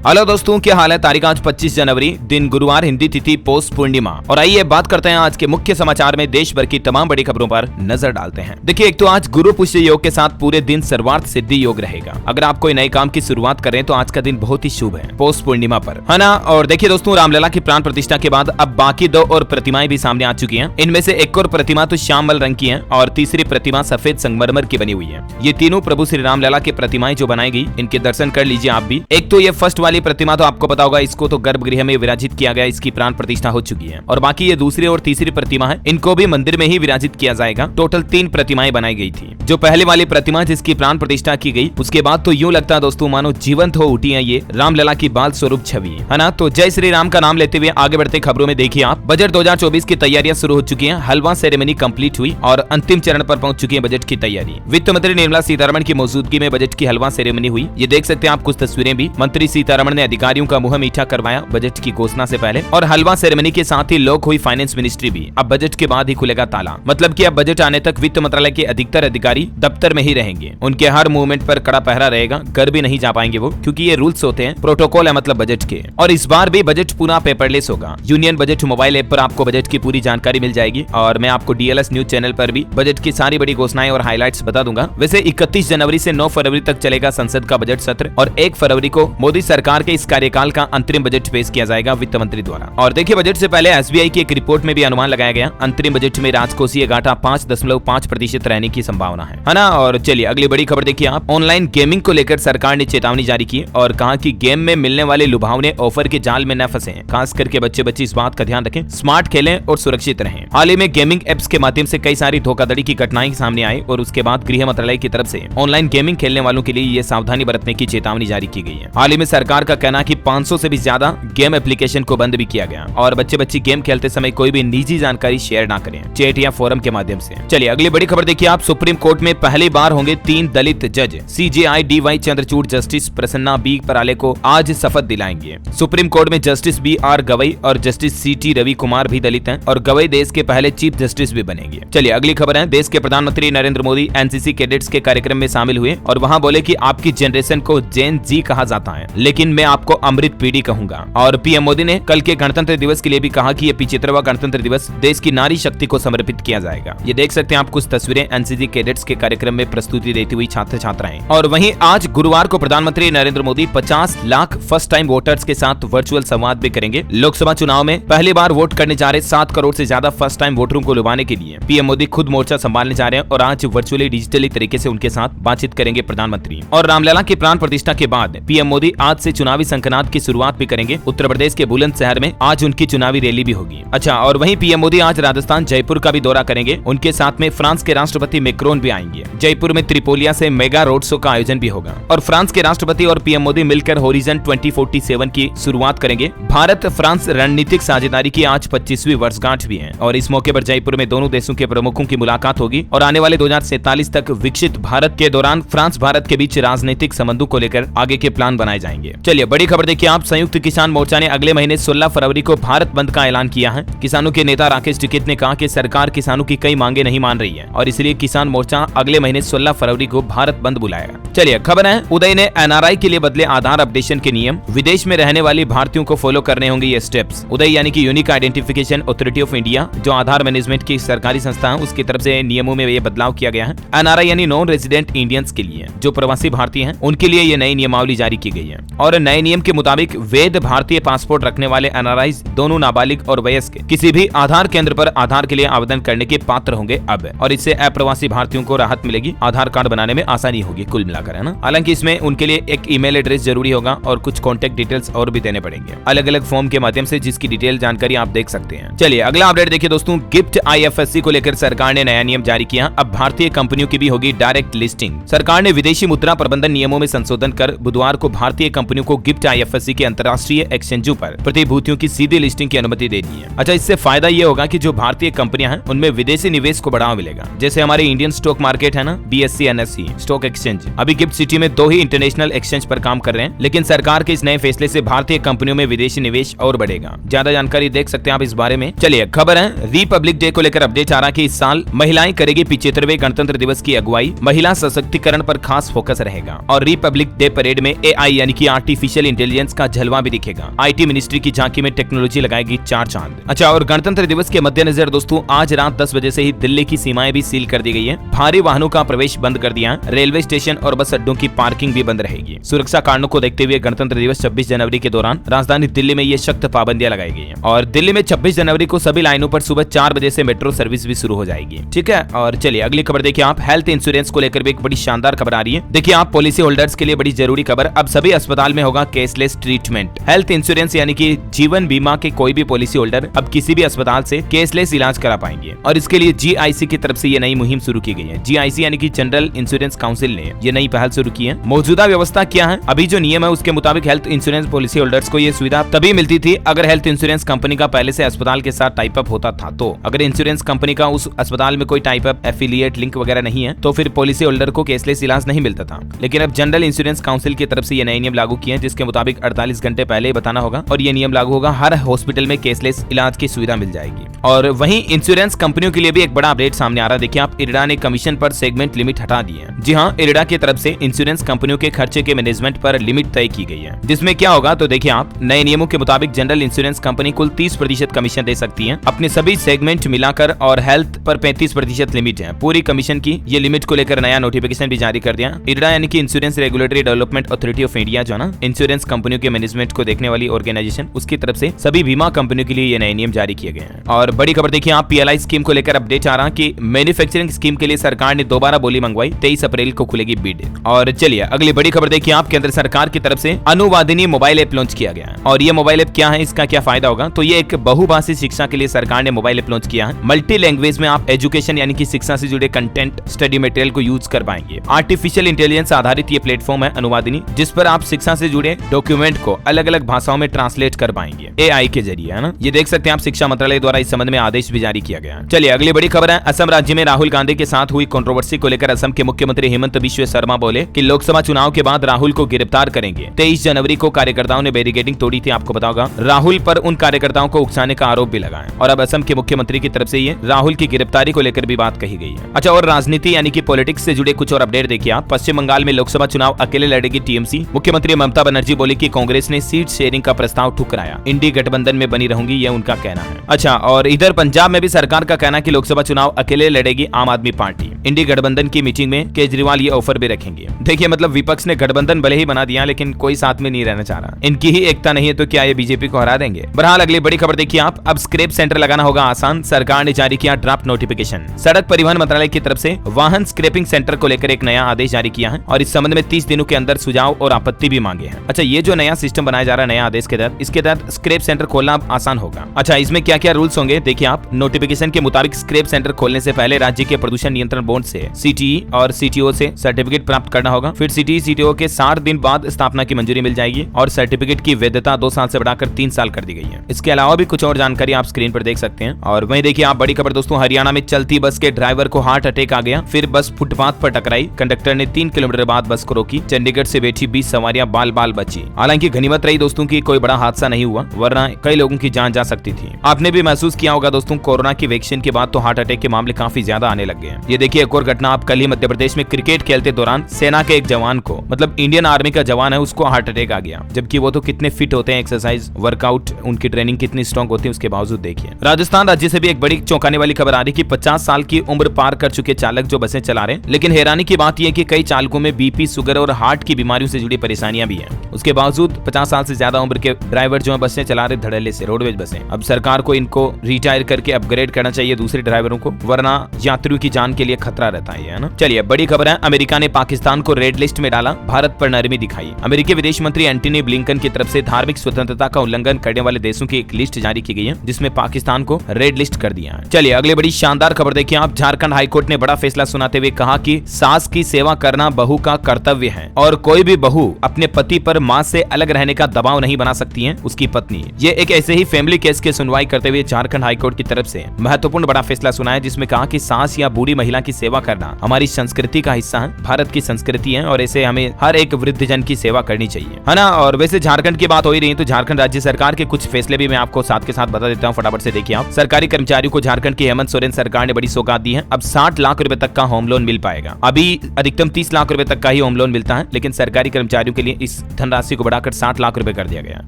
Hello दोस्तों, क्या हाल है। तारीख आज 25 जनवरी, दिन गुरुवार, हिंदी तिथि पौष पूर्णिमा। और आइए बात करते हैं आज के मुख्य समाचार में देश भर की तमाम बड़ी खबरों पर नजर डालते हैं। देखिए, एक तो आज गुरु पुष्य योग के साथ पूरे दिन सर्वार्थ सिद्धि योग रहेगा। अगर आप कोई नए काम की शुरुआत करें तो आज का दिन बहुत ही शुभ है पौष पूर्णिमा पर, है ना। और देखिए दोस्तों, रामलला की प्राण प्रतिष्ठा के बाद अब बाकी दो और प्रतिमाएं भी सामने आ चुकी हैं। इनमें से एक और प्रतिमा तो श्यामल रंग की है और तीसरी प्रतिमा सफेद संगमरमर की बनी हुई है। ये तीनों प्रभु श्री रामलला की प्रतिमाएं जो बनाई गई, इनके दर्शन कर लीजिए आप भी। एक तो ये फर्स्ट वाली प्रतिमा तो आपको पता होगा, इसको तो गर्भगृह में विराजित किया गया, इसकी प्राण प्रतिष्ठा हो चुकी है। और बाकी ये दूसरी और तीसरी प्रतिमा है, इनको भी मंदिर में ही विराजित किया जाएगा। टोटल 3 प्रतिमाएं बनाई गई थी। जो पहले वाली प्रतिमा जिसकी प्राण प्रतिष्ठा की गई, उसके बाद तो यूं लगता है दोस्तों मानो जीवंत हो उठी है ये रामलला की बाल स्वरूप छवि, है ना। तो जय श्री राम का नाम लेते हुए आगे बढ़ते खबरों में देखिए आप, बजट 2024 की तैयारियां शुरू हो चुकी हैं। हलवा सेरेमनी कंप्लीट हुई और अंतिम चरण पर पहुंच चुकी है बजट की तैयारी। वित्त मंत्री निर्मला सीतारमण की मौजूदगी में बजट की हलवा सेरेमनी हुई। ये देख सकते हैं आप कुछ तस्वीरें भी। मंत्री सीतारमण ने अधिकारियों का मुंह मीठा करवाया बजट की घोषणा से पहले। और हलवा सेरेमनी के साथ ही लॉक हुई फाइनेंस मिनिस्ट्री भी। अब बजट के बाद ही खुलेगा ताला, मतलब कि अब बजट आने तक वित्त मंत्रालय के अधिकतर अधिकारी दफ्तर में ही रहेंगे। उनके हर मूवमेंट पर कड़ा पहरा रहेगा, घर भी नहीं जा पाएंगे वो, क्योंकि ये रूल्स होते हैं, प्रोटोकॉल है मतलब बजट के। और इस बार भी बजट पूरा पेपरलेस होगा। यूनियन बजट मोबाइल ऐप पर आपको बजट की पूरी जानकारी मिल जाएगी और मैं आपको डीएलएस न्यूज चैनल पर भी बजट की सारी बड़ी घोषणाएं और हाइलाइट्स बता दूंगा। वैसे 31 जनवरी से 9 फरवरी तक चलेगा संसद का बजट सत्र और 1 फरवरी को मोदी सरकार के इस कार्यकाल का अंतरिम बजट पेश किया जाएगा वित्त मंत्री द्वारा। और देखिए, बजट से पहले एसबीआई की एक रिपोर्ट में भी अनुमान लगाया गया, अंतरिम बजट में राजकोषीय घाटा 5.5% रहने की संभावना है ना। और चलिए अगली बड़ी खबर देखिए आप। ऑनलाइन गेमिंग को लेकर सरकार ने चेतावनी जारी की और कहा कि गेम में मिलने वाले लुभावने ऑफर के जाल में न फंसे। खास करके बच्चे इस बात का ध्यान रखें, स्मार्ट खेलें और सुरक्षित रहें। हाल ही में गेमिंग एप्स के माध्यम से कई सारी धोखाधड़ी की घटनाएं सामने आई और उसके बाद गृह मंत्रालय की तरफ से ऑनलाइन गेमिंग खेलने वालों के लिए ये सावधानी बरतने की चेतावनी जारी की गई है। हाल ही में सरकार का कहना है कि 500 से भी ज्यादा गेम एप्लीकेशन को बंद भी किया गया और बच्चे गेम खेलते समय कोई भी निजी जानकारी शेयर ना करें, चैट या फोरम के माध्यम से। चलिए अगली बड़ी खबर देखिए आप। सुप्रीम कोर्ट में पहली बार होंगे 3 दलित जज। CJI DY Chandrachud justice Prasanna B Varale को आज शपथ दिलाएंगे। सुप्रीम कोर्ट में जस्टिस BR गवई और जस्टिस CT रवि कुमार भी दलित हैं और गवई देश के पहले चीफ जस्टिस भी बनेंगे। चलिए अगली खबर है। देश के प्रधानमंत्री नरेंद्र मोदी एनसीसी कैडेट्स के कार्यक्रम में शामिल हुए और वहां बोले कि आपकी जनरेशन को जेन जी कहा जाता है, लेकिन मैं आपको अमृत पीढ़ी कहूंगा। और पीएम मोदी ने कल के गणतंत्र दिवस के लिए भी कहा कि ये 75वां गणतंत्र दिवस देश की नारी शक्ति को समर्पित किया जाएगा। ये देख सकते हैं आप कुछ तस्वीरें एनसीसी कैडेट्स के कार्यक्रम में प्रस्तुति देती हुई छात्र छात्राएं। और वहीं आज गुरुवार को प्रधानमंत्री Narendra Modi 50 lakh first time voters के साथ वर्चुअल संवाद भी करेंगे। लोकसभा चुनाव में पहली बार वोट करने जा रहे 7 करोड़ से ज्यादा फर्स्ट टाइम वोटरों को लुभाने के लिए पीएम मोदी खुद मोर्चा संभालने जा रहे हैं और आज वर्चुअली डिजिटली तरीके से उनके साथ बातचीत करेंगे प्रधानमंत्री। और रामलला की प्राण प्रतिष्ठा के बाद पीएम मोदी आज से चुनावी संकनाद की शुरुआत भी करेंगे। उत्तर प्रदेश के बुलंदशहर में आज उनकी चुनावी रैली भी होगी। अच्छा, और वहीं पीएम मोदी आज राजस्थान जयपुर का भी दौरा करेंगे। उनके साथ में फ्रांस के राष्ट्रपति मैक्रोन भी आएंगे। जयपुर में त्रिपोलिया से मेगा रोड शो का आयोजन भी होगा और फ्रांस के राष्ट्रपति और पीएम मोदी मिलकर होरिजन 2047 की शुरुआत करेंगे। भारत फ्रांस रणनीतिक साझेदारी की आज 25वीं वर्षगांठ भी है और इस मौके पर जयपुर में दोनों देशों के प्रमुखों की मुलाकात होगी और आने वाले 2047 तक विकसित भारत के दौरान फ्रांस भारत के बीच राजनीतिक संबंधों को लेकर आगे के प्लान बनाए जाएंगे। चलिए बड़ी खबर देखिए आप। संयुक्त किसान मोर्चा ने अगले महीने 16 फरवरी को भारत बंद का ऐलान किया है। किसानों के नेता राकेश टिकैत ने कहा कि सरकार किसानों की कई मांगे नहीं मान रही है और इसलिए किसान मोर्चा अगले महीने 16 फरवरी को भारत बंद बुलाएगा। चलिए खबर है, उदय ने एनआरआई के लिए बदले आधार अपडेशन के नियम। विदेश में रहने वाली भारतीयों को फॉलो करने होंगे ये स्टेप्स। उदय यानी कि unique identification authority of India, जो आधार मैनेजमेंट की सरकारी संस्था है, उसकी तरफ से नियमों में ये बदलाव किया गया है। एनआरआई यानी नॉन रेजिडेंट इंडियंस के लिए, जो प्रवासी भारतीय हैं, उनके लिए ये नई नियमावली जारी की गई है। और नए नियम के मुताबिक वैध भारतीय पासपोर्ट रखने वाले एनआरआई दोनों नाबालिग और वयस्क किसी भी आधार केंद्र पर आधार के लिए आवेदन करने के पात्र होंगे अब। और इससे अप्रवासी भारतीयों को राहत मिलेगी, आधार कार्ड बनाने में आसानी होगी कुल मिलाकर, है ना। हालांकि इसमें उनके लिए एक ईमेल एड्रेस जरूरी होगा और कुछ कॉन्टेक्ट डिटेल्स और भी देने पड़ेंगे अलग अलग फॉर्म के माध्यम से, जिसकी डिटेल जानकारी आप देख सकते हैं। चलिए अगला अपडेट देखिए दोस्तों। गिफ्ट IFSC को लेकर सरकार ने नया नियम जारी किया। अब भारतीय कंपनियों की भी होगी डायरेक्ट लिस्टिंग। सरकार ने विदेशी मुद्रा प्रबंधन नियमों में संशोधन कर बुधवार को भारतीय कंपनियों को गिफ्ट IFSC के अंतर्राष्ट्रीय एक्सचेंजों पर प्रतिभूतियों की सीधी लिस्टिंग की अनुमति दे दी है। अच्छा, इससे फायदा ये होगा कि जो भारतीय कंपनियां हैं उनमें विदेशी निवेश को बढ़ावा मिलेगा। जैसे हमारे इंडियन स्टॉक मार्केट है ना, BSE NSE स्टॉक एक्सचेंज, अभी गिफ्ट सिटी में 2 ही इंटरनेशनल एक्सचेंज पर काम कर रहे हैं, लेकिन सरकार के इस नए फैसले से भारतीय कंपनियों में विदेशी निवेश और बढ़ेगा। ज्यादा जानकारी देख सकते हैं आप इस बारे में। चलिए खबर है, रिपब्लिक डे को लेकर अपडेट आ रहा है कि इस साल महिलाएं करेगी 75वें गणतंत्र दिवस की अगुवाई। महिला सशक्तिकरण पर खास फोकस रहेगा और रिपब्लिक डे परेड में AI यानी कि आर्टिफिशियल इंटेलिजेंस का जलवा भी दिखेगा। IT मिनिस्ट्री की झांकी में टेक्नोलॉजी लगाएगी 4 चांद। अच्छा, और गणतंत्र दिवस के मद्देनजर दोस्तों आज रात 10 बजे से ही दिल्ली की सीमाएं भी सील कर दी गई है। भारी वाहनों का प्रवेश बंद कर दिया है। रेलवे स्टेशन और बस अड्डों की पार्किंग भी बंद रहेगी। सुरक्षा कारणों को देखते हुए गणतंत्र दिवस 26 जनवरी के दौरान राजधानी दिल्ली में ये सख्त पाबंदियां लगाई गई हैं। और दिल्ली में 26 जनवरी को सभी लाइनों पर सुबह 4 बजे से मेट्रो सर्विस भी शुरू हो जाएगी। ठीक है, और चलिए अगली खबर देखिए आप। हेल्थ इंश्योरेंस को लेकर भी एक बड़ी शानदार खबर आ रही है। देखिए आप, पॉलिसी होल्डर्स के लिए बड़ी जरूरी खबर। अब सभी अस्पताल में होगा कैशलेस ट्रीटमेंट। हेल्थ इंश्योरेंस यानी कि जीवन बीमा के कोई भी पॉलिसी होल्डर अब किसी भी अस्पताल से कैशलेस इलाज करा पाएंगे। और इसके लिए GIC की तरफ से ये नई मुहिम शुरू की गई है। GIC यानी कि जनरल इंश्योरेंस काउंसिल ने ये नई पहल शुरू की है। मौजूदा व्यवस्था क्या है? अभी जो नियम है उसके मुताबिक हेल्थ इंश्योरेंस पॉलिसी होल्डर्स को ये सुविधा तभी मिलती थी अगर हेल्थ इंश्योरेंस कंपनी का पहले से अस्पताल के साथ टाइप अप होता था। तो अगर इंश्योरेंस कंपनी का उस अस्पताल में कोई टाइप अप, एफिलिएट लिंक वगैरह नहीं है तो फिर पॉलिसी होल्डर को कैशलेस इलाज नहीं मिलता था। लेकिन अब जनरल इंश्योरेंस काउंसिल की तरफ से ये नए नियम लागू किए हैं, जिसके मुताबिक 48 घंटे पहले ही बताना होगा और ये नियम लागू होगा। हर हॉस्पिटल में कैशलेस इलाज की सुविधा मिल जाएगी। और वहीं इंश्योरेंस कंपनियों के लिए भी एक बड़ा अपडेट सामने आ रहा है। देखिए आप, इरडा ने कमीशन पर सेगमेंट लिमिट हटा दी है। जी हाँ, इरडा की तरफ से इंश्योरेंस कंपनियों के खर्चे के मैनेजमेंट पर लिमिट तय की गई है, जिसमें क्या होगा तो देखिए आप, नए नियमों के मुताबिक जनरल इंश्योरेंस कंपनी कुल 30% कमीशन दे सकती है अपने सभी सेगमेंट मिलाकर, और हेल्थ पर 35% लिमिट है पूरी कमीशन की। ये लिमिट को लेकर नया नोटिफिकेशन भी जारी कर दिया। इरडा यानी कि insurance regulatory development authority of India, जो ना इंश्योरेंस कंपनियों के मैनेजमेंट को देखने वाली ऑर्गेनाइजेशन, उसकी तरफ से सभी बीमा कंपनियों के लिए ये नए नियम जारी किए गए हैं। और बड़ी खबर देखिए आप, PLI स्कीम को लेकर अपडेट आ रहा कि मैन्युफैक्चरिंग स्कीम के लिए सरकार ने दोबारा बोली मंगवाई। 23 अप्रैल को खुलेगी बिड। और चलिए अगली बड़ी खबर देखिए आप, केंद्र सरकार की तरफ से अनुवादिनी मोबाइल ऐप लॉन्च किया गया है। और ये मोबाइल ऐप क्या है, इसका क्या फायदा होगा? तो ये एक बहुभाषी शिक्षा के लिए सरकार ने मोबाइल ऐप लॉन्च किया है। मल्टी लैंग्वेज में आप एजुकेशन यानी कि शिक्षा से जुड़े कंटेंट, स्टडी मटेरियल को यूज कर पाएंगे। आर्टिफिशियल इंटेलिजेंस आधारित ये प्लेटफॉर्म है अनुवादिनी, जिस पर आप शिक्षा से जुड़े डॉक्यूमेंट को अलग अलग भाषाओं में ट्रांसलेट कर पाएंगे AI के जरिए, है ना। ये देख सकते हैं आप, शिक्षा मंत्रालय द्वारा इस संबंध में आदेश भी जारी किया गया। चलिए अगली बड़ी खबर है, असम राज्य में राहुल गांधी के साथ हुई कंट्रोवर्सी को लेकर असम के मुख्यमंत्री हेमंत बिश्व शर्मा बोले कि लोकसभा चुनाव के बाद राहुल को गिरफ्तार करेंगे। 23 जनवरी को कार्यकर्ताओं ने बैरिकेडिंग तोड़ी थी, आपको पता होगा। राहुल पर उन कार्यकर्ताओं को उकसाने का आरोप भी लगा है और अब असम के मुख्यमंत्री की तरफ से ये राहुल की गिरफ्तारी को लेकर भी बात कही गई है। अच्छा, और राजनीति यानी कि पॉलिटिक्स से जुड़े कुछ और अपडेट देखिए आप। पश्चिम बंगाल में लोकसभा चुनाव अकेले लड़ेगी TMC। मुख्यमंत्री ममता बनर्जी बोली कि कांग्रेस ने सीट शेयरिंग का प्रस्ताव ठुकराया, इंडी गठबंधन में बनी रहूंगी, ये उनका कहना है। अच्छा, और इधर पंजाब में भी सरकार का कहना कि लोकसभा चुनाव अकेले लड़ेगी आम आदमी पार्टी। इंडी गठबंधन की मीटिंग में केजरीवाल ये ऑफर भी रखेंगे। देखिए मतलब विपक्ष ने गठबंधन भले ही बना दिया लेकिन कोई साथ में नहीं रहना चाह रहा। इनकी ही एकता नहीं है तो क्या ये बीजेपी को हरा देंगे? बहरहाल अगली बड़ी खबर देखिए आप, अब स्क्रैप सेंटर लगाना होगा आसान, सरकार ने जारी किया ड्राफ्ट नोटिफिकेशन। सड़क परिवहन मंत्रालय की तरफ से वाहन स्क्रैपिंग सेंटर को लेकर एक नया आदेश जारी किया है और इस संबंध में 30 दिनों के अंदर सुझाव और आपत्ति भी मांगे हैं। अच्छा, ये जो नया सिस्टम बनाया जा रहा है नया आदेश के तहत, इसके तहत स्क्रैप सेंटर खोलना आसान होगा। अच्छा, इसमें क्या क्या रूल्स होंगे देखिए आप। नोटिफिकेशन के मुताबिक स्क्रैप सेंटर खोलने से पहले राज्य के प्रदूषण नियंत्रण बोर्ड से CTE और CTO से सर्टिफिकेट प्राप्त करना होगा। फिर CTE CTO के 60 दिन बाद स्थापना की मंजूरी मिल जाएगी और सर्टिफिकेट की वैधता 2 साल से बढ़ाकर 3 साल कर दी गई है। इसके अलावा भी कुछ और जानकारी आप स्क्रीन पर देख सकते हैं। और वहीं देखिए आप बड़ी खबर दोस्तों, हरियाणा में चलती बस के ड्राइवर को हार्ट अटैक आ गया, फिर बस फुटपाथ पर टकराई, कंडक्टर ने 3 किलोमीटर बाद बस को रोकी, चंडीगढ़ से बैठी 20 सवारियां बाल बाल बची। हालांकि गनीमत रही दोस्तों की कोई बड़ा हादसा नहीं हुआ, वरना कई लोगों की जान जा सकती थी। आपने भी महसूस किया होगा दोस्तों, कोरोना की वैक्सीन के बाद तो हार्ट अटैक के मामले काफी ज्यादा आने लग गए हैं। ये देखिए एक और घटना, आप कल ही मध्य प्रदेश में क्रिकेट खेलते दौरान सेना के एक जवान को, मतलब इंडियन आर्मी का जवान है, उसको हार्ट अटैक आ गया, जबकि वो तो कितने फिट होते हैं, एक्सरसाइज वर्कआउट उनकी ट्रेनिंग कितनी स्ट्रॉन्ग होती है, उसके बावजूद देखिए। राजस्थान राज्य से भी एक बड़ी चौंकाने वाली खबर आ रही कि 50 साल की उम्र पार कर चुके चालक जो बसें चला रहे हैं, लेकिन हैरानी की बात यह कि कई चालकों में BP, शुगर और हार्ट की बीमारियों से जुड़ी परेशानियां भी हैं। उसके बावजूद 50 साल से ज्यादा उम्र के ड्राइवर जो बसें चला रहे धड़ल्ले से, रोडवेज बसें। अब सरकार को इनको रिटायर करके अपग्रेड करना चाहिए दूसरे ड्राइवरों को, वरना यात्रियों की जान के लिए खतरा रहता है ना। चलिए बड़ी खबर है, अमेरिका ने पाकिस्तान को रेड लिस्ट में डाला, भारत पर नरमी दिखाई। अमेरिकी विदेश मंत्री एंटनी ब्लिंकन की तरफ से धार्मिक स्वतंत्रता का उल्लंघन करने वाले देशों की एक लिस्ट जारी की गई है, जिसमें पाकिस्तान को रेड लिस्ट कर दिया है। चलिए अगले बड़ी शानदार खबर देखिए आप, झारखंड हाईकोर्ट ने बड़ा फैसला सुनाते हुए कहा कि सास की सेवा करना बहू का कर्तव्य है और कोई भी बहू अपने पति पर मां से अलग रहने का दबाव नहीं बना सकती है उसकी पत्नी। ये एक ऐसे ही फैमिली केस की सुनवाई करते हुए झारखंड हाईकोर्ट की तरफ से महत्वपूर्ण बड़ा फैसला सुनाया, जिसमें कहा कि सास या बूढ़ी महिला की सेवा करना हमारी संस्कृति का हिस्सा है, भारत की संस्कृति है और ऐसे हमें हर एक वृद्धजन की सेवा करनी चाहिए, है ना। और वैसे झारखंड की बात हो ही रही है तो झारखंड राज्य सरकार के कुछ फैसले भी मैं आपको साथ के साथ बता देता हूँ, फटाफट से देखिए आप। सरकारी कर्मचारियों को झारखंड की हेमंत सोरेन सरकार ने बड़ी सौगात दी है, अब 60 लाख रुपए तक का होम लोन मिल पाएगा। अभी अधिकतम 30 लाख रुपए तक का ही होम लोन मिलता है, लेकिन सरकारी कर्मचारियों के लिए इस धनराशि को बढ़ाकर 60 लाख रुपए कर दिया गया।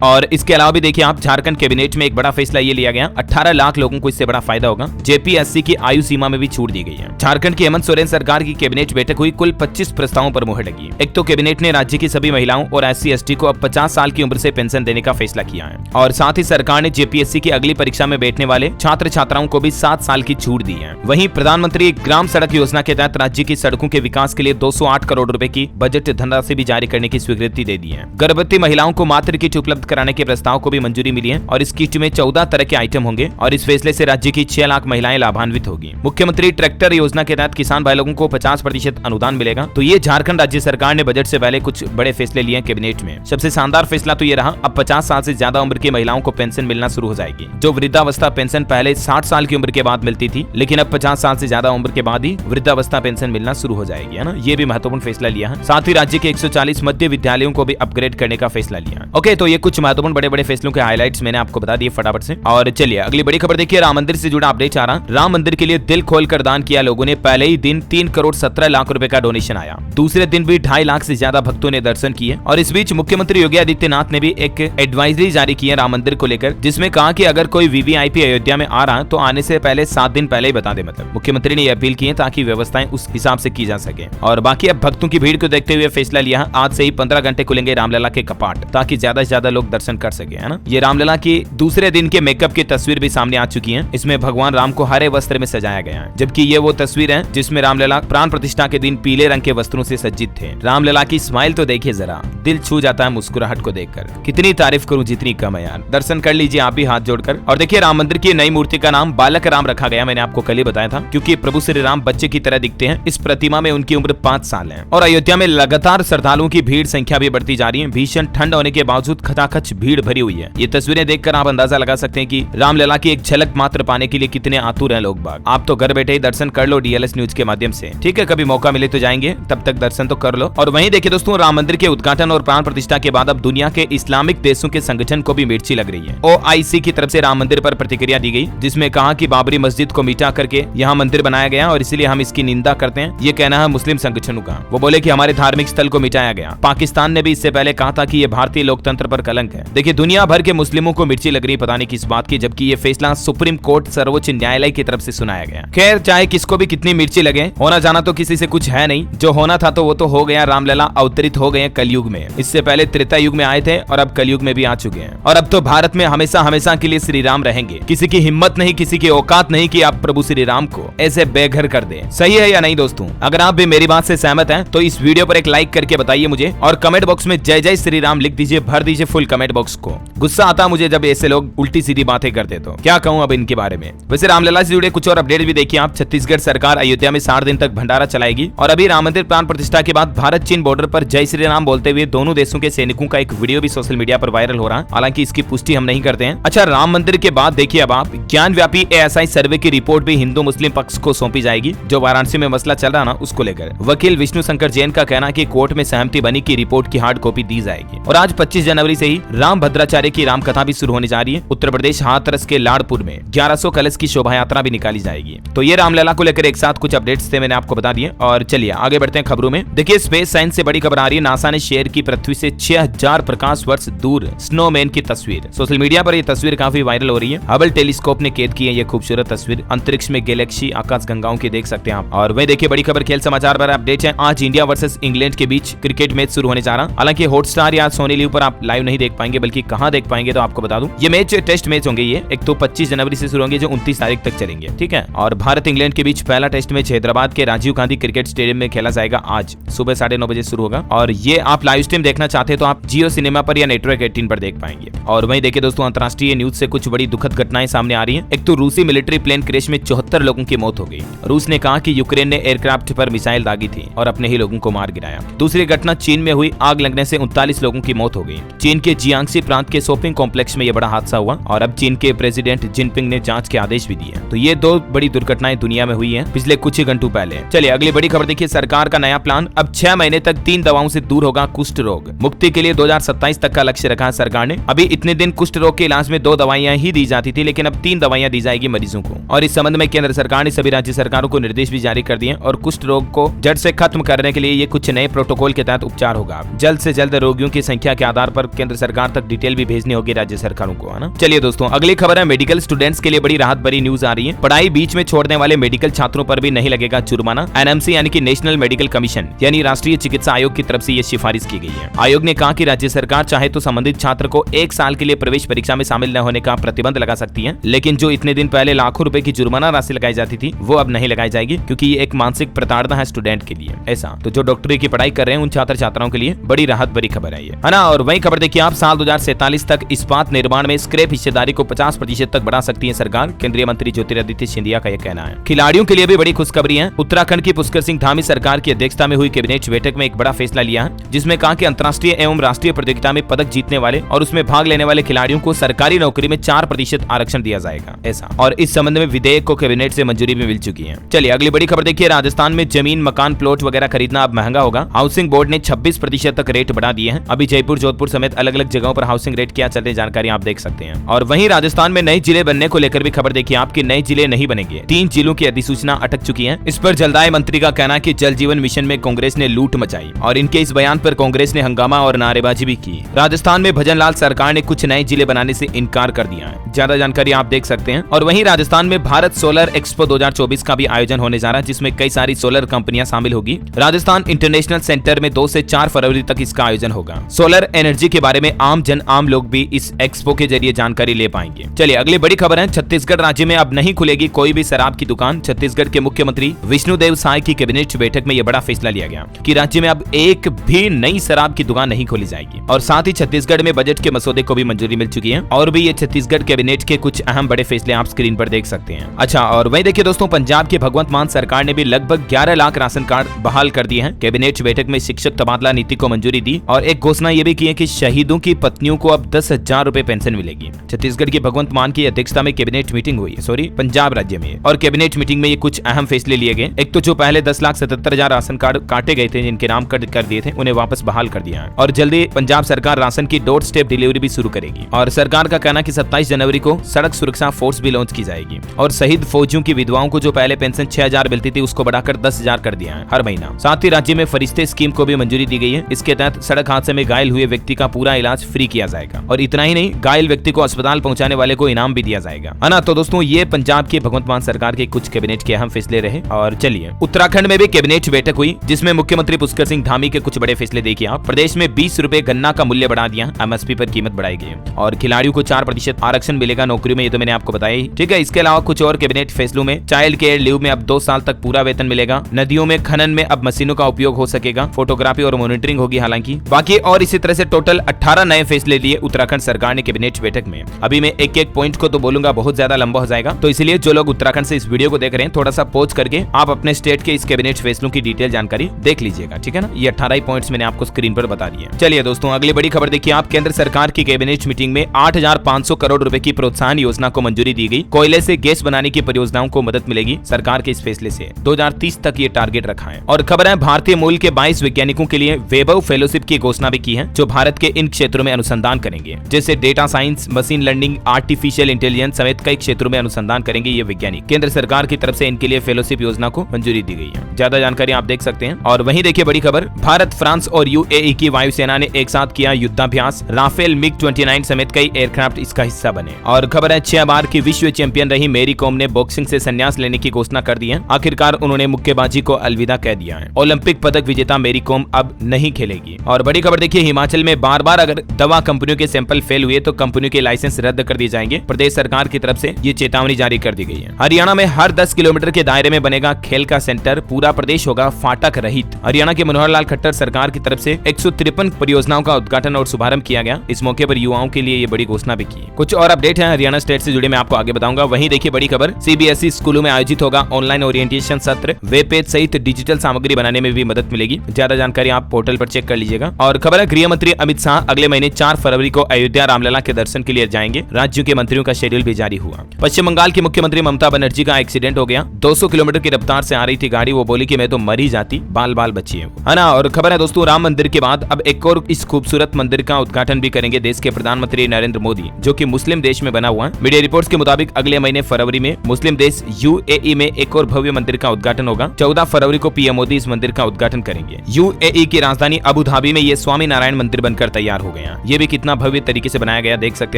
और इसके अलावा भी देखिए आप, झारखंड कैबिनेट में एक बड़ा फैसला ये लिया गया, 18 लाख लोगों को इससे बड़ा फायदा होगा। जेपीएससी की आयु सीमा में भी छूट दी गई है। झारखंड की हेमंत सोरेन सरकार की कैबिनेट बैठक हुई, कुल 25 प्रस्तावों पर मुहर लगी। एक तो कैबिनेट ने राज्य की सभी महिलाओं और SC/ST को अब 50 साल की उम्र से पेंशन देने का फैसला किया है। और साथ ही सरकार ने जेपीएससी की अगली परीक्षा में बैठने वाले छात्र छात्राओं को भी 7 साल की छूट दी है। वहीं प्रधानमंत्री ग्राम सड़क योजना के तहत राज्य की सड़कों के विकास के लिए 208 करोड़ रुपए की बजट धनराशि भी जारी करने की स्वीकृति दे दी है। गर्भवती महिलाओं को मातृ किट उपलब्ध कराने के प्रस्ताव को भी मंजूरी मिली है और इस किट में 14 तरह के आइटम होंगे और इस फैसले से राज्य की 6 लाख महिलाएं लाभान्वित होगी। मुख्यमंत्री ट्रैक्टर योजना के तहत किसान भाई लोगों को 50% अनुदान मिलेगा। तो ये झारखंड राज्य सरकार ने बजट से पहले कुछ बड़े फैसले लिए कैबिनेट में। सबसे शानदार फैसला तो ये रहा, अब 50 साल से ज्यादा उम्र की महिलाओं को पेंशन मिलना शुरू हो जाएगी। जो वृद्धावस्था पेंशन पहले 60 साल की उम्र के बाद मिलती थी, लेकिन अब 50 साल से ज्यादा उम्र के बाद ही वृद्धावस्था पेंशन मिलना शुरू हो जाएगी, है ना। ये भी महत्वपूर्ण फैसला लिया है। साथ ही राज्य के 140 मध्य विद्यालयों को भी अपग्रेड करने का फैसला लिया है। ओके, तो ये कुछ महत्वपूर्ण बड़े बड़े फैसलों के हाइलाइट्स मैंने आपको बता दिए फटाफट से। और चलिए अगली बड़ी खबर देखिए, राम मंदिर से जुड़ा अपडेट आ रहा। राम मंदिर के लिए दिल खोलकर दान किया लोगों ने, पहले ही दिन 3 करोड़ 17 लाख रुपए का डोनेशन आया। दूसरे दिन भी 2.5 लाख से ज्यादा भक्तों ने दर्शन किए। और इस बीच मुख्यमंत्री योगी आदित्यनाथ ने भी एक एडवाइजरी जारी की है राम मंदिर को लेकर, जिसमें कहा कि अगर कोई वीवीआईपी अयोध्या में आ रहा है तो आने से पहले 7 दिन पहले ही बता दे। मतलब मुख्यमंत्री ने यह अपील की है ताकि व्यवस्थाएं उस हिसाब से की जा सके। और बाकी अब भक्तों की भीड़ को देखते हुए फैसला लिया है, आज से ही 15 घंटे खुलेंगे रामलला के कपाट, ताकि ज्यादा से ज्यादा लोग दर्शन कर सके, है ना। ये रामलला की दूसरे दिन के मेकअप की तस्वीर भी सामने आ चुकी है। इसमें भगवान राम को हरे वस्त्र में सजाया गया है, जबकि ये वो तस्वीर है जिसमें रामलला प्राण प्रतिष्ठा के दिन पीले रंग के वस्त्रों से सज्जित थे। रामलला की स्माइल तो देखिए जरा, दिल छू जाता है मुस्कुराहट को देखकर। कितनी तारीफ करूं जितनी कम है यार। दर्शन कर लीजिए आप भी हाथ जोड़कर। और देखिए राम मंदिर की नई मूर्ति का नाम बालक राम रखा गया, मैंने आपको कल ही बताया था, क्योंकि प्रभु श्री राम बच्चे की तरह दिखते हैं। इस प्रतिमा में उनकी उम्र 5 साल है। और अयोध्या में लगातार श्रद्धालुओं की भीड़ संख्या भी बढ़ती जा रही है। भीषण ठंड होने के बावजूद खचाखच भीड़ भरी हुई है। ये तस्वीरें देखकर आप अंदाजा लगा सकते हैं कि रामलला की एक झलक मात्र पाने के लिए कितने आतुर हैं लोग बाग। आप तो घर बैठे ही दर्शन कर लो DLS न्यूज के माध्यम से, ठीक है। कभी मौका मिले तो जाएंगे, तब तक दर्शन तो कर लो। और वहीं देखिए दोस्तों, राम मंदिर के उद्घाटन और प्राण प्रतिष्ठा के बाद अब दुनिया के इस्लामिक देशों के संगठन को भी मिर्ची लग रही है। OIC की तरफ से राम मंदिर पर प्रतिक्रिया दी गई, जिसमें कहा कि बाबरी मस्जिद को मिटा करके यहाँ मंदिर बनाया गया और इसलिए हम इसकी निंदा करते हैं। ये कहना है मुस्लिम संगठनों का। वो बोले कि हमारे धार्मिक स्थल को मिटाया गया। पाकिस्तान ने भी इससे पहले कहा था कि ये भारतीय लोकतंत्र पर कलंक है। देखिए दुनिया भर के मुस्लिमों को मिर्ची लग रही, पता नहीं किस बात की, जबकि ये फैसला सुप्रीम कोर्ट सर्वोच्च न्यायालय की तरफ से सुनाया गया। खैर चाहे किसको भी कितनी मिर्ची लगे, होना जाना तो किसी से कुछ है नहीं। जो होना था तो वो तो हो गया। रामलला अवतरित हो गए कलयुग में। इससे पहले त्रेता युग में आए थे और अब कलयुग में भी आ चुके हैं। और अब तो भारत में हमेशा हमेशा के लिए श्री राम रहेंगे। किसी की हिम्मत नहीं, किसी की औकात नहीं कि आप प्रभु श्री राम को ऐसे बेघर कर दे। सही है या नहीं दोस्तों? अगर आप भी मेरी बात से सहमत हैं तो इस वीडियो पर एक लाइक करके बताइए मुझे, और कमेंट बॉक्स में जय जय श्री राम लिख दीजिए, भर दीजिए फुल कमेंट बॉक्स को। गुस्सा आता मुझे जब ऐसे लोग उल्टी सीधी बातें करते, तो क्या कहूं अब इनके बारे में। वैसे रामलला से जुड़े कुछ और अपडेट भी देखिए आप। छत्तीसगढ़ सरकार अयोध्या में 60 दिन तक भंडारा चलाएगी। और अभी राम मंदिर प्राण प्रतिष्ठा के बाद भारत चीन बॉर्डर पर जय श्री राम बोलते हुए दोनों देशों के सैनिकों का एक वीडियो भी सोशल मीडिया पर वायरल हो रहा है। हालांकि इसकी पुष्टि हम नहीं करते हैं। अच्छा, राम मंदिर के बाद देखिए अब आप, ज्ञान व्यापी ASI सर्वे की रिपोर्ट भी हिंदू मुस्लिम पक्ष को सौंपी जाएगी। जो वाराणसी में मसला चल रहा ना, उसको लेकर वकील विष्णु शंकर जैन का कहना कि कोर्ट में सहमति बनी कि रिपोर्ट की हार्ड कॉपी दी जाएगी। और आज 25 जनवरी से ही राम भद्राचार्य की राम कथा भी शुरू होने जा रही है। उत्तर प्रदेश हाथरस के लाड़पुर में 1100 कलश की शोभा यात्रा भी निकाली जाएगी। तो ये रामलला को लेकर एक साथ कुछ अपडेट्स थे, मैंने आपको बता दिए। और चलिए आगे बढ़ते हैं खबरों में। देखिए स्पेस साइंस से बड़ी खबर आ रही है। नासा ने शेयर की पृथ्वी से 6000 प्रकाश वर्ष दूर स्नोमैन की तस्वीर। सोशल मीडिया पर यह तस्वीर काफी वायरल हो रही है। हबल टेलीस्कोप ने कैद की है ये खूबसूरत तस्वीर। अंतरिक्ष में गैलेक्सी आकाश गंगाओं की देख सकते हैं आप। और वही देखिए बड़ी खबर खेल समाचार पर अपडेट है। आज इंडिया वर्सेस इंग्लैंड के बीच क्रिकेट मैच शुरू होने जा रहा। हालांकि हॉटस्टार या सोनी लिव पर आप लाइव नहीं देख पाएंगे, बल्कि कहां देख पाएंगे तो आपको बता दूं, ये मैच टेस्ट मैच होंगे। ये एक तो 25 जनवरी से शुरू होंगे, जो 29 तारीख तक चलेंगे, ठीक है। और भारत इंग्लैंड के बीच पहला टेस्ट मैच हैदराबाद के राजीव गांधी क्रिकेट स्टेडियम में खेला जाएगा। आज सुबह 9:30 बजे शुरू होगा। और ये आप लाइव स्ट्रीम देखना चाहते हैं तो आप जियो सिनेमा पर या नेटवर्क 18 पर देख पाएंगे। और वहीं देखिए दोस्तों, अंतर्राष्ट्रीय न्यूज से कुछ बड़ी दुखद घटनाएं सामने आ रही हैं। एक तो रूसी मिलिट्री प्लेन क्रैश में 74 लोगों की मौत हो गई। रूस ने कहा कि यूक्रेन ने एयरक्राफ्ट पर मिसाइल दागी थी और अपने ही लोगों को मार गिराया। दूसरी घटना चीन में हुई, आग लगने से 39 लोगों की मौत हो गई। चीन के जियांगसी प्रांत के शॉपिंग कॉम्प्लेक्स में यह बड़ा हादसा हुआ और अब चीन के प्रेसिडेंट जिनपिंग ने जांच के आदेश भी दिए। तो ये दो बड़ी दुर्घटनाएं दुनिया में हुई हैं पिछले कुछ ही घंटों पहले। चलिए अगली बड़ी खबर देखिए। सरकार का नया प्लान, अब 6 महीने तक 3 दवाओं से दूर होगा कुष्ठ रोग। मुक्ति के लिए 2027 तक का लक्ष्य रखा है सरकार ने। अभी इतने दिन कुष्ठ रोग के इलाज में 2 दवाइयां ही दी जाती थी, लेकिन अब 3 दवाइयां दी जाएगी मरीजों को। और इस संबंध में केंद्र सरकार ने सभी राज्य सरकारों को निर्देश भी जारी कर दिए और कुष्ठ रोग को जड़ से खत्म करने के लिए ये कुछ नए प्रोटोकॉल के तहत उपचार होगा। जल्द जल्द से जल्द रोगियों की संख्या के आधार पर केंद्र सरकार तक डिटेल भी भेजनी होगी राज्य सरकारों को, है ना। चलिए दोस्तों, अगली खबर है मेडिकल स्टूडेंट्स के लिए बड़ी राहत भरी न्यूज आ रही है। पढ़ाई बीच में छोड़ने वाले मेडिकल छात्रों पर भी नहीं लगेगा जुर्माना। एनएमसी यानी कि नेशनल मेडिकल कमीशन यानी राष्ट्रीय चिकित्सा आयोग की तरफ से ये सिफारिश की गई है। आयोग ने कहा कि राज्य सरकार चाहे तो संबंधित छात्र को 1 साल के लिए प्रवेश परीक्षा में शामिल न होने का प्रतिबंध लगा सकती है, लेकिन जो इतने दिन पहले लाखों रुपए की जुर्माना राशि लगाई जाती थी वो अब नहीं लगाई जाएगी, क्योंकि ये एक मानसिक प्रताड़ना है स्टूडेंट के लिए। ऐसा तो जो डॉक्टरी की पढ़ाई कर रहे हैं उन छात्र छात्राओं के लिए बड़ी राहत भरी खबर है ये, है ना। और वही खबर देखिए आप, साल 2047 तक इस्पात निर्माण में स्क्रैप हिस्सेदारी को 50% तक बढ़ा सकती है सरकार। केंद्रीय मंत्री ज्योतिरादित्य सिंधिया का यह कहना है। खिलाड़ियों के लिए भी बड़ी खुशखबरी है। उत्तराखंड की पुष्कर सिंह धामी सरकार की अध्यक्षता में हुई कैबिनेट बैठक में एक बड़ा फैसला लिया है, जिसमें कहा कि अंतर्राष्ट्रीय एवं राष्ट्रीय प्रतियोगिता में पदक जीतने वाले और उसमें भाग लेने वाले खिलाड़ियों को सरकारी नौकरी में 4% आरक्षण दिया जाएगा। ऐसा, और इस संबंध में विधेयक को कैबिनेट से मंजूरी भी मिल चुकी है। चलिए अगली बड़ी खबर देखिए, राजस्थान में जमीन, मकान, प्लॉट वगैरह खरीदना अब महंगा होगा। हाउसिंग बोर्ड ने 26% तक रेट बढ़ा दिए हैं। अभी जयपुर, जोधपुर समेत अलग अलग जगहों पर हाउसिंग रेट क्या चल रही जानकारी आप देख सकते हैं। और वहीं राजस्थान में नए जिले बनने को लेकर भी खबर देखिए आपके, नए जिले नहीं बनेंगे। 3 जिलों की अधिसूचना अटक चुकी है। इस पर जलदाय मंत्री का कहना है कि जल जीवन मिशन में कांग्रेस ने लूट मचाई और इनके इस बयान पर कांग्रेस ने हंगामा और नारेबाजी भी की। राजस्थान में भजनलाल सरकार ने कुछ नए जिले बनाने से इनकार कर दिया है। ज्यादा जानकारी आप देख सकते हैं। और वहीं राजस्थान में भारत सोलर एक्सपो 2024 का भी आयोजन होने जा रहा है, जिसमें कई सारी सोलर कंपनियां शामिल होगी। राजस्थान इंटरनेशनल सेंटर में 2 से 4 फरवरी तक इसका आयोजन होगा। सोलर एनर्जी के बारे में आम लोग भी इस एक्सपो के जरिए जानकारी ले पाएंगे। चलिए अगली बड़ी खबर है, छत्तीसगढ़ राज्य में अब नहीं खुलेगी कोई भी शराब की दुकान। छत्तीसगढ़ के मुख्यमंत्री विष्णुदेव साय की कैबिनेट बैठक में यह बड़ा फैसला लिया गया कि राज्य में अब एक भी नई शराब की दुकान नहीं खोली जाएगी। और साथ ही छत्तीसगढ़ में बजट के मसौदे को भी मंजूरी मिल चुकी है। और भी ये छत्तीसगढ़ कैबिनेट के कुछ अहम बड़े फैसले आप स्क्रीन पर देख सकते हैं। अच्छा, और वही देखिए दोस्तों, पंजाब के भगवंत मान सरकार ने भी लगभग 11 लाख राशन कार्ड बहाल कर दिए हैं। कैबिनेट बैठक में शिक्षक तबादला नीति को मंजूरी दी और एक घोषणा ये भी की है कि शहीदों की पत्नियों को अब 10,000 रुपए पेंशन मिलेगी। छत्तीसगढ़ के भगवंत मान की अध्यक्षता में कैबिनेट मीटिंग हुई, पंजाब राज्य में, और कैबिनेट मीटिंग में ये कुछ अहम फैसले लिए गए। एक तो जो पहले 10,77,000 राशन कार्ड काटे गए थे, जिनके नाम कट कर दिए थे, उन्हें वापस बहाल कर दिया है। और जल्दी पंजाब सरकार राशन की डोर स्टेप डिलीवरी भी शुरू करेगी। और सरकार का कहना कि 27 जनवरी को सड़क सुरक्षा फोर्स भी लॉन्च की जाएगी। और शहीद फौजियों की विधवाओं को जो पहले पेंशन 6,000 मिलती थी, उसको बढ़ाकर 10,000 कर दिया है हर महीना। साथ ही राज्य में फरिश्ते स्कीम को भी मंजूरी दी गई है। इसके तहत सड़क हादसे में घायल हुए व्यक्ति का पूरा इलाज फ्री किया जाएगा। और इतना ही नहीं, घायल व्यक्ति को अस्पताल पहुंचाने वाले को इनाम भी दिया जाएगा, है ना। तो दोस्तों, ये पंजाब के भगवंत मान सरकार के कुछ कैबिनेट के अहम फैसले रहे। और चलिए, उत्तराखंड में भी कैबिनेट बैठक हुई, जिसमें मुख्यमंत्री पुष्कर सिंह धामी के कुछ बड़े फैसले देखिए आप। प्रदेश में 20 रुपए गन्ना का मूल्य बढ़ा दिया, एमएसपी पर कीमत बढ़ाई गई और खिलाड़ियों को 4% आरक्षण मिलेगा नौकरी में। ये तो मैंने आपको बताया ही, ठीक है। इसके अलावा कुछ और कैबिनेट फैसलों में, चाइल्ड केयर लीव में अब 2 साल तक पूरा वेतन मिलेगा। नदियों में खनन में अब मशीनों का उपयोग हो सकेगा। फोटोग्राफी और मॉनिटरिंग होगी हालांकि। बाकी और इसी तरह से टोटल 18 नए फैसले लिए उत्तराखंड सरकार ने कैबिनेट बैठक में। अभी मैं एक पॉइंट को तो बोलूंगा, बहुत ज्यादा लंबा हो जाएगा, तो इसलिए जो लोग उत्तराखंड से इस वीडियो को देख रहे हैं, थोड़ा सा पॉज करके आप अपने स्टेट के इस कैबिनेट फैसलों की डिटेल जानकारी देख लीजिएगा, ठीक है ना। ये 18 पॉइंट्स मैंने आपको स्क्रीन पर बता दिए। चलिए दोस्तों, अगली बड़ी खबर देखिए आप। केंद्र सरकार की कैबिनेट मीटिंग में 8,500 करोड़ रुपए की प्रोत्साहन योजना को मंजूरी दी गई। कोयले से गैस बनाने की परियोजनाओं को मदद मिलेगी सरकार के इस फैसले से। 2030 तक ये टारगेट रखा है। और खबर है, भारतीय मूल के 22 वैज्ञानिकों के लिए वैभव फेलोशिप की घोषणा भी की है, जो भारत के इन क्षेत्रों में अनुसंधान करेंगे, जैसे data science, machine learning, artificial intelligence समेत कई क्षेत्रों में अनुसंधान करेंगे ये वैज्ञानिक। केंद्र सरकार की तरफ से इनके लिए फेलोशिप योजना को मंजूरी दी गई है। ज्यादा जानकारी आप देख सकते हैं। और वहीं देखिए बड़ी खबर, भारत, फ्रांस और यूएई की वायुसेना ने एक साथ किया युद्धाभ्यास। राफेल, मिग-29 समेत कई एयरक्राफ्ट इसका हिस्सा बने। और खबर है, 6 बार की विश्व चैंपियन रही मेरी कॉम ने बॉक्सिंग से संन्यास लेने की घोषणा कर दी है। आखिरकार उन्होंने मुक्केबाजी को अलविदा कह दिया है। ओलंपिक पदक विजेता मेरी कॉम अब नहीं खेलेगी। और बड़ी खबर देखिए, हिमाचल में बार बार अगर दवा कंपनियों के सैंपल फेल हुए तो कंपनियों के लाइसेंस रद्द कर दिए जाएंगे। प्रदेश सरकार की तरफ से ये चेतावनी जारी कर दी गई है। हरियाणा में हर 10 किलोमीटर के दायरे में बनेगा खेल का सेंटर, पूरा प्रदेश होगा फाटक रहित। हरियाणा के मनोहर लाल खट्टर सरकार की तरफ से 153 परियोजनाओं का उद्घाटन और शुभारंभ किया गया। इस मौके पर युवाओं के लिए ये बड़ी घोषणा भी की। कुछ और अपडेट है हरियाणा स्टेट से जुड़े, मैं आपको आगे बताऊंगा। वहीं देखिए बड़ी खबर, सीबीएसई स्कूलों में आयोजित होगा ऑनलाइन ओरिएंटेशन सत्र। वेब पेज सहित डिजिटल सामग्री बनाने में भी मदद मिलेगी। ज्यादा जानकारी आप पोर्टल पर चेक कर लीजिएगा। और खबर है, गृह मंत्री अमित शाह अगले महीने 4 फरवरी को अयोध्या रामलला के दर्शन के लिए जाएंगे। राज्यों के मंत्रियों का शेड्यूल भी जारी हुआ। पश्चिम बंगाल की मुख्यमंत्री ममता बनर्जी का एक्सीडेंट हो गया। 200 किलोमीटर की रफ्तार से आ रही थी गाड़ी, वो बोली कि मैं तो मर ही जाती, बाल बाल बची है ना। और खबर है दोस्तों, राम मंदिर के बाद अब एक और इस खूबसूरत मंदिर का उद्घाटन भी करेंगे देश के प्रधानमंत्री नरेंद्र मोदी, जो कि मुस्लिम देश में बना हुआ है। मीडिया रिपोर्ट्स के मुताबिक अगले महीने फरवरी में मुस्लिम देश यूएई में एक और भव्य मंदिर का उद्घाटन होगा। 14 फरवरी को पीएम मोदी इस मंदिर का उद्घाटन करेंगे। यूएई की राजधानी अबू धाबी में ये स्वामी नारायण मंदिर बनकर तैयार हो गया। ये भी कितना भव्य तरीके से बनाया गया, देख सकते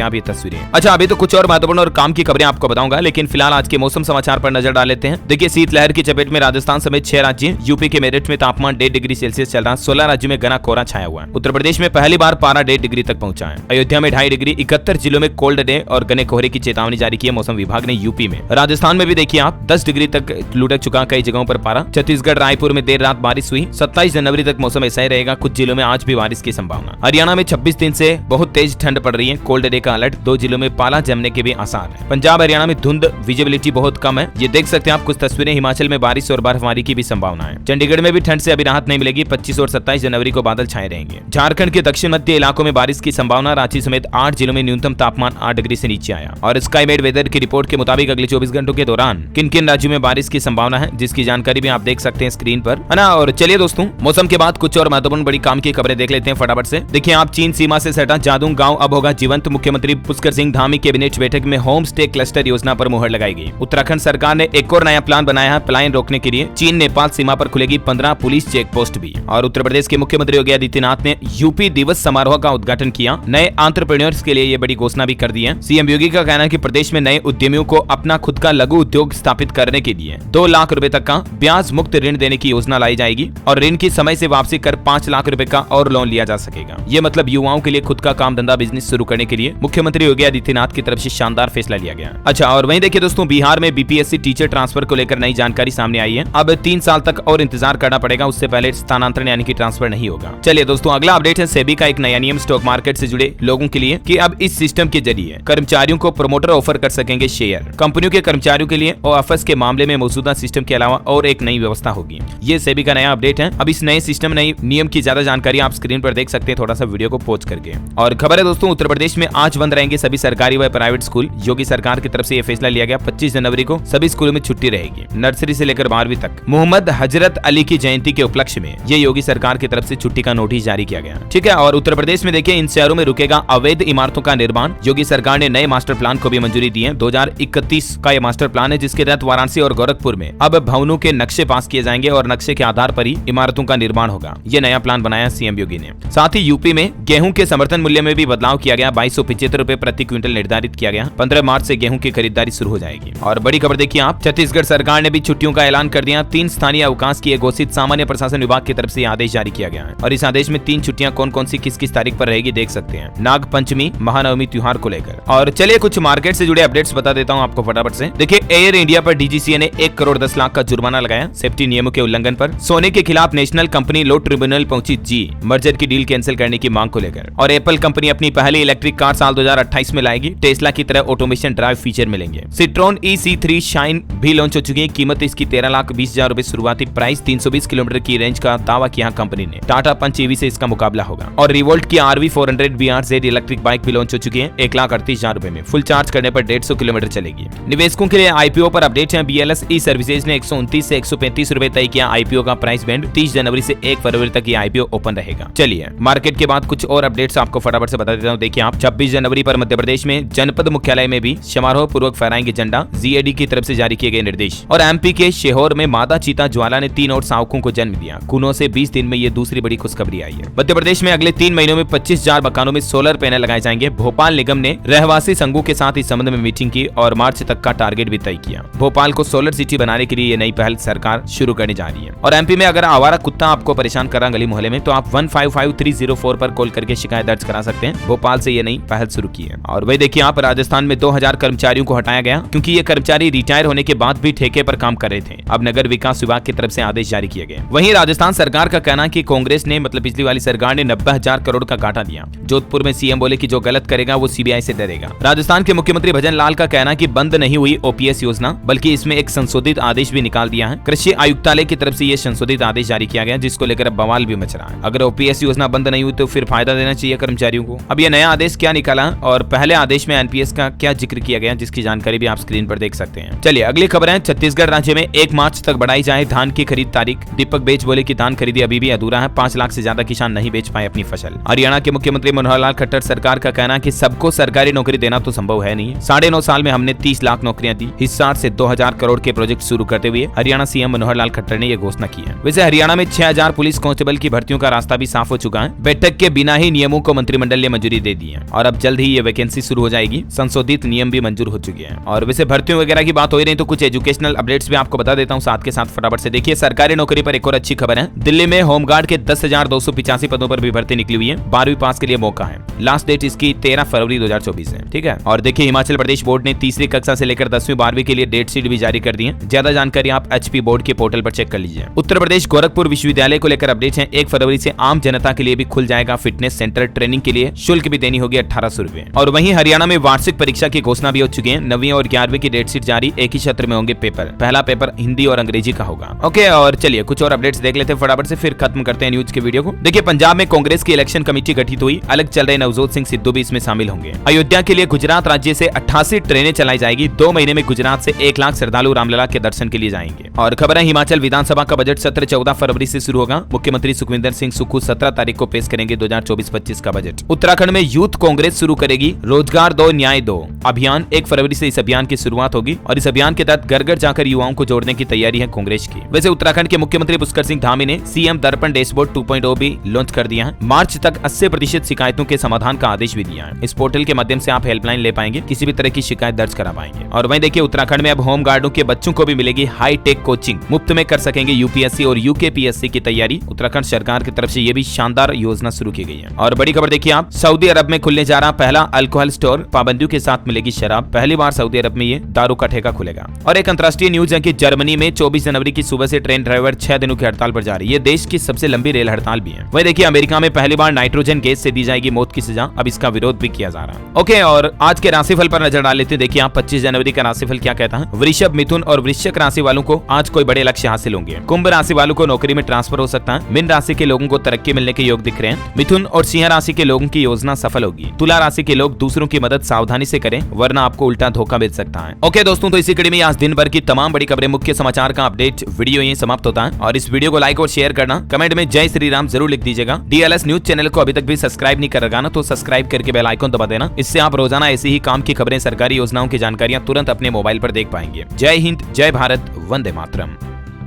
हैं आप ये तस्वीरें। अच्छा, अभी तो कुछ और महत्वपूर्ण और काम की खबरें आपको बताऊंगा, लेकिन फिलहाल आज के मौसम समाचार पर नजर डाल लेते हैं। देखिए, शीतलहर की चपेट में राजस्थान समेत 6 राज्य, यूपी के मेरठ में तापमान 1.5 डिग्री सेल्सियस चल रहा है। 16 राज्यों में घना कोहरा छाया हुआ है। उत्तर प्रदेश में पहली बार पारा 1.5 डिग्री तक पहुंचा है। अयोध्या में 2.5 डिग्री। 71 जिलों में कोल्ड डे और घने कोहरे की चेतावनी जारी की है मौसम विभाग ने। यूपी में, राजस्थान में भी देखिए आप 10 डिग्री तक लुढ़क चुका कई जगहों पर पारा। छत्तीसगढ़ रायपुर में देर रात बारिश हुई। 27 जनवरी तक मौसम ऐसा ही रहेगा। कुछ जिलों में आज भी बारिश की संभावना। हरियाणा में 26 दिन से बहुत तेज ठंड पड़ रही है। कोल्ड डे का अलर्ट। 2 जिलों में पाला जमने के भी आसार है। पंजाब हरियाणा में धुंध, विजिबिलिटी बहुत कम है। ये देख सकते हैं आप कुछ तस्वीरें। हिमाचल में बारिश और बर्फबारी की भी संभावना है। चंडीगढ़ में भी ठंड से अभी राहत नहीं मिलेगी। 25 और 27 जनवरी को बादल छाए रहेंगे। झारखंड के दक्षिण मध्य इलाकों में बारिश की संभावना। रांची समेत 8 जिलों में न्यूनतम तापमान 8 डिग्री से नीचे आया। और स्काईमेट वेदर की रिपोर्ट के मुताबिक अगले 24 घंटों के दौरान किन किन राज्यों में बारिश की संभावना है, जिसकी जानकारी भी आप देख सकते हैं स्क्रीन पर, है ना। और चलिए दोस्तों, मौसम के बाद कुछ और महत्वपूर्ण बड़ी काम की खबरें देख लेते हैं फटाफट से। देखिए आप, चीन सीमा से सटा जादूंग गांव अब होगा जीवंत। मुख्यमंत्री पुष्कर सिंह धामी कैबिनेट बैठक में होम स्टे क्लस्टर योजना पर मुहर लगाई गई। उत्तराखंड सरकार ने एक और नया प्लान बनाया है पलायन रोकने के लिए। चीन नेपाल सीमा पर खुलेगी 15 पुलिस चेक पोस्ट भी। और उत्तर प्रदेश के मुख्यमंत्री योगी आदित्यनाथ ने यूपी दिवस समारोह का उद्घाटन किया। नए एंटरप्रेन्योर्स के लिए ये बड़ी घोषणा भी कर दी है। सीएम योगी का कहना है कि प्रदेश में नए उद्यमियों को अपना खुद का लघु उद्योग स्थापित करने के लिए 2 लाख रुपए तक का ब्याज मुक्त ऋण देने की योजना लाई जाएगी और ऋण की समय से वापसी कर 5 लाख रुपए का और लोन लिया जा सकेगा। ये मतलब युवाओं के लिए खुद का काम धंधा बिजनेस शुरू करने के लिए मुख्यमंत्री योगी आदित्यनाथ की तरफ से शानदार फैसला लिया गया। अच्छा, और वहीं देखिए दोस्तों, बिहार में बीपीएससी टीचर ट्रांसफर को लेकर नई जानकारी सामने आई है। अब 3 साल तक और इंतजार करना पड़ेगा, उससे पहले स्थानांतरण यानी कि ट्रांसफर नहीं होगा। चलिए दोस्तों, अगला अपडेट है सेबी का एक नया नियम स्टॉक मार्केट से जुड़े लोगों के लिए कि अब इस सिस्टम के जरिए कर्मचारियों को प्रोमोटर ऑफर कर सकेंगे शेयर। कंपनियों के कर्मचारियों के लिए ऑफर्स के मामले में मौजूदा सिस्टम के अलावा और एक नई व्यवस्था होगी। ये सेबी का नया अपडेट है। अब इस नए सिस्टम नई नियम की ज्यादा जानकारी आप स्क्रीन पर देख सकते हैं, थोड़ा सा वीडियो को पॉज करके। और खबर है दोस्तों, उत्तर प्रदेश में आज बंद रहेंगे सभी सरकारी व प्राइवेट स्कूल। योगी सरकार की तरफ से यह फैसला लिया गया। 25 जनवरी को सभी स्कूलों में छुट्टी रहेगी, नर्सरी से लेकर 12वीं तक। मोहम्मद हजरत अली की जयंती के उपलक्ष्य में ये योगी सरकार की तरफ से छुट्टी का नोटिस जारी किया गया। ठीक है, और उत्तर प्रदेश में देखिए, इन शहरों में रुकेगा अवैध इमारतों का निर्माण। योगी सरकार ने नए मास्टर प्लान को भी मंजूरी दी है। 2031 का ये मास्टर प्लान है, जिसके तहत वाराणसी और गोरखपुर में अब भवनों के नक्शे पास किए जाएंगे और नक्शे के आधार पर ही इमारतों का निर्माण होगा। ये नया प्लान बनाया सीएम योगी ने। साथ ही यूपी में गेहूं के समर्थन मूल्य में भी बदलाव किया गया। 2275 रुपए प्रति क्विंटल निर्धारित किया गया। 15 मार्च से गेहूं की खरीदारी शुरू हो जाएगी। और बड़ी खबर देखिए आप, छत्तीसगढ़ सरकार ने भी छुट्टियों का ऐलान कर दिया। 3 स्थानीय अवकाश की घोषित। सामान्य प्रशासन विभाग की तरफ से आदेश जारी किया गया है और इस आदेश में 3 छुट्टियां कौन कौन सी किस किस तारीख पर रहेगी देख सकते हैं, नाग पंचमी, महानवमी त्योहार को लेकर। और चलिए कुछ मार्केट से जुड़े अपडेट्स बता देता हूं आपको फटाफट से। देखिए, एयर इंडिया पर डीजीसीए ने 1 करोड़ 10 लाख का जुर्माना लगाया सेफ्टी नियमों के उल्लंघन पर। सोने के खिलाफ नेशनल कंपनी लॉ ट्रिब्यूनल पहुंची जी, मर्जर की डील कैंसिल करने की मांग को लेकर। और एप्पल कंपनी अपनी पहली इलेक्ट्रिक कार साल 2028 में लाएगी। टेस्ला की तरह ऑटोमेशन ड्राइव फीचर मिलेंगे। सिट्रोन EC3 शाइन भी लॉन्च हो चुकी है। कीमत इसकी 13,20,000 रुपए शुरुआती प्राइस। 320 किलोमीटर की रेंज का दावा किया कंपनी ने। टाटा पंच EV से इसका मुकाबला होगा। और रिवोल्ट की RV400 VRZ इलेक्ट्रिक बाइक भी लॉन्च हो चुकी है। 1,38,000 रुपए में फुल चार्ज करने पर 150 किलोमीटर चलेगी। निवेशकों के लिए आईपीओ पर अपडेट है। BLS ई सर्विसेज ने 129 से 135 रुपए तय किया आईपीओ का प्राइस बैंड। 30 जनवरी से 1 फरवरी तक ये आईपीओ ओपन रहेगा। चलिए मार्केट के बाद कुछ और अपडेट्स आपको फटाफट से बता देता हूं। देखिए आप, 26 जनवरी पर मध्य प्रदेश में जनपद मुख्यालय में भी समारोह पूर्वक फहराएंगे झंडा। GAD की तरफ से जारी किए गए निर्देश। और MP के शेहोर में मादा चीता ज्वाला ने 3 और शावकों को जन्म दिया। खूनों से 20 दिन में ये दूसरी बड़ी खुशखबरी आई है। मध्य प्रदेश में अगले 3 महीनों में 25,000 मकानों में सोलर पैनल लगाए जाएंगे। भोपाल निगम ने रहवासी संघों के साथ इस संबंध में मीटिंग की और मार्च तक का टारगेट भी तय किया। भोपाल को सोलर सिटी बनाने के लिए ये नई पहल सरकार शुरू करने जा रही है। और MP में अगर आवारा कुत्ता आपको परेशान कर रहा गली मोहल्ले में, तो आप 155304 पर कॉल करके शिकायत दर्ज करा सकते हैं। भोपाल से ये नई पहल शुरू की है। और वही देखिए आप, राजस्थान में 2000 कर्मचारियों को हटाया गया क्योंकि ये कर्मचारी रिटायर होने के बाद भी ठेके पर काम कर रहे थे। अब नगर विकास विभाग की तरफ से आदेश जारी किए गए। वहीं राजस्थान सरकार का कहना है कि कांग्रेस ने, मतलब पिछली वाली सरकार ने 90,000 करोड़ का घाटा दिया। जोधपुर में सीएम बोले कि जो गलत करेगा वो CBI से डरेगा। राजस्थान के मुख्यमंत्री भजन लाल का कहना है कि बंद नहीं हुई OPS योजना, बल्कि इसमें एक संशोधित आदेश भी निकाल दिया है। कृषि आयुक्तालय की तरफ से ये संशोधित आदेश जारी किया गया, जिसको लेकर अब बवाल भी मच रहा है। अगर OPS योजना बंद नहीं हुई तो फिर फायदा देना चाहिए कर्मचारियों को। अब ये नया आदेश क्या निकाला और पहले आदेश में NPS का क्या जिक्र किया गया, जिसकी जानकारी भी आप स्क्रीन पर देख सकते हैं। चलिए अगली खबर है, छत्तीसगढ़ राज्य में 1 मार्च तक बढ़ाई जाए धान की खरीद तारीख। दीपक बेच बोले कि धान खरीदी अभी भी अधूरा है। 5 लाख से ज्यादा किसान नहीं बेच पाए अपनी फसल। हरियाणा के मुख्यमंत्री मनोहर लाल खट्टर सरकार का कहना है कि सबको सरकारी नौकरी देना तो संभव है नहीं। 9.5 साल में हमने 30 लाख नौकरियां दी। हिसार से 2000 करोड़ के प्रोजेक्ट शुरू करते हुए हरियाणा CM मनोहर लाल खट्टर ने यह घोषणा की है। वैसे हरियाणा में 6000 पुलिस कांस्टेबल की भर्तियों का रास्ता भी साफ हो चुका है। बैठक के बिना ही नियमों को मंत्रिमंडल ने मंजूरी दे दी है और अब जल्द ही ये वैकेंसी शुरू हो जाएगी। संशोधित नियम भी मंजूर हो चुके हैं। और वैसे भर्तियों वगैरह की बात हो रही है तो कुछ एजुकेशनल अपडेट्स भी आपको बता देता हूँ साथ के साथ फटाफट से। देखिए सरकारी नौकरी पर एक और अच्छी खबर है। दिल्ली में होमगार्ड के 10,285 पदों पर भी भर्ती निकली हुई है। 12वीं पास के लिए मौका है। लास्ट डेट इसकी 13 फरवरी 2024 है। ठीक है। और देखिए हिमाचल प्रदेश बोर्ड ने तीसरी कक्षा से लेकर 10वीं 12वीं के लिए डेट शीट भी जारी कर दी है। ज्यादा जानकारी आप HP बोर्ड के पोर्टल पर चेक कर लीजिए। उत्तर प्रदेश गोरखपुर विश्वविद्यालय को लेकर अपडेट है। 1 फरवरी से आम जनता के लिए भी खुल जाएगा फिटनेस सेंटर। ट्रेनिंग के लिए शुल्क भी देनी होगी 1800 रुपए। और वहीं हरियाणा में वार्षिक परीक्षा की घोषणा भी हो चुकी है। 9वीं और 11वीं की डेट शीट जारी। एक ही सत्र में होंगे पेपर। पहला पेपर हिंदी और अंग्रेजी का होगा। ओके, और चलिए कुछ और अपडेट्स देख लेते हैं फटाफट से, फिर खत्म करते हैं न्यूज के वीडियो को। देखिए पंजाब में कांग्रेस की इलेक्शन कमेटी गठित हुई। अलग चल रहे नवजोत सिंह सिद्धू भी इसमें शामिल होंगे। अयोध्या के लिए गुजरात राज्य से 88 ट्रेनें चलाई जाएगी। 2 महीने में गुजरात से 1 लाख श्रद्धालु रामलला के दर्शन के लिए जाएंगे। और खबर है हिमाचल विधानसभा का बजट सत्र 14 फरवरी से शुरू होगा। मुख्यमंत्री सुखविंदर सिंह सुक्खू 17 तारीख को पेश करेंगे 2024-25 का बजट। उत्तराखंड में यूथ कांग्रेस शुरू करेगी रोजगार दो न्याय दो अभियान। 1 फरवरी से इस अभियान की शुरुआत होगी और इस अभियान के तहत घर घर जाकर युवाओं को जोड़ने की तैयारी है कांग्रेस की। वैसे उत्तराखंड के मुख्यमंत्री पुष्कर सिंह धामी ने सीएम दर्पण डैशबोर्ड 2.0 भी लॉन्च कर दिया है। मार्च तक 80% शिकायतों के समाधान का आदेश भी दिया है। इस पोर्टल के माध्यम से आप हेल्पलाइन ले पाएंगे, किसी भी तरह की शिकायत दर्ज करा पाएंगे। और वहीं देखिए उत्तराखंड में अब होम गार्डों के बच्चों को भी मिलेगी हाई टेक कोचिंग। मुफ्त में कर सकेंगे यूपीएससी और यूकेपीएससी की तैयारी। उत्तराखंड सरकार की तरफ से ये भी शानदार योजना शुरू की गई है। और बड़ी खबर देखिए आप, सऊदी अरब में खुलने जा रहा पहला अल्कोहल स्टोर। पाबंदियों के साथ मिलेगी शराब। पहली बार सऊदी अरब में ये दारू का ठेका खुलेगा। और एक अंतर्राष्ट्रीय न्यूज है कि जर्मनी में 24 जनवरी की सुबह से ट्रेन ड्राइवर 6 दिनों की हड़ताल पर जा रही है। ये देश की सबसे लंबी रेल हड़ताल भी है। वही देखिए अमेरिका में पहली बार नाइट्रोजन गैस से दी जाएगी मौत की सजा। अब इसका विरोध भी किया जा रहा है। ओके, और आज के राशिफल पर नजर डाल लेते हैं। देखिए आप 25 जनवरी का राशिफल क्या कहता है। वृषभ, मिथुन और वृश्चिक राशि वालों को आज कोई बड़े लक्ष्य हासिल होंगे। कुंभ राशि वालों को नौकरी में ट्रांसफर हो सकता है। मीन राशि के लोगों को तरक्की मिलने के योग दिख रहे हैं। मिथुन और सिंह राशि के लोगों की योजना सफल होगी। तुला राशि के लोग दूसरों की मदद सावधानी से करें वरना आपको उल्टा धोखा मिल सकता है। ओके दोस्तों, तो इसी कड़ी में आज दिन भर की तमाम बड़ी खबरें, मुख्य समाचार का अपडेट वीडियो यहीं समाप्त होता है। और इस वीडियो को लाइक और शेयर करना, कमेंट में जय श्री राम जरूर लिख दीजिएगा। DLS न्यूज चैनल को अभी तक भी सब्सक्राइब नहीं कर रखा ना, तो सब्सक्राइब करके बेल आइकन दबा देना। इससे आप रोजाना ऐसी ही काम की खबरें, सरकारी योजनाओं की जानकारियां तुरंत अपने मोबाइल पर देख पाएंगे। जय हिंद, जय भारत, वंदे मातरम।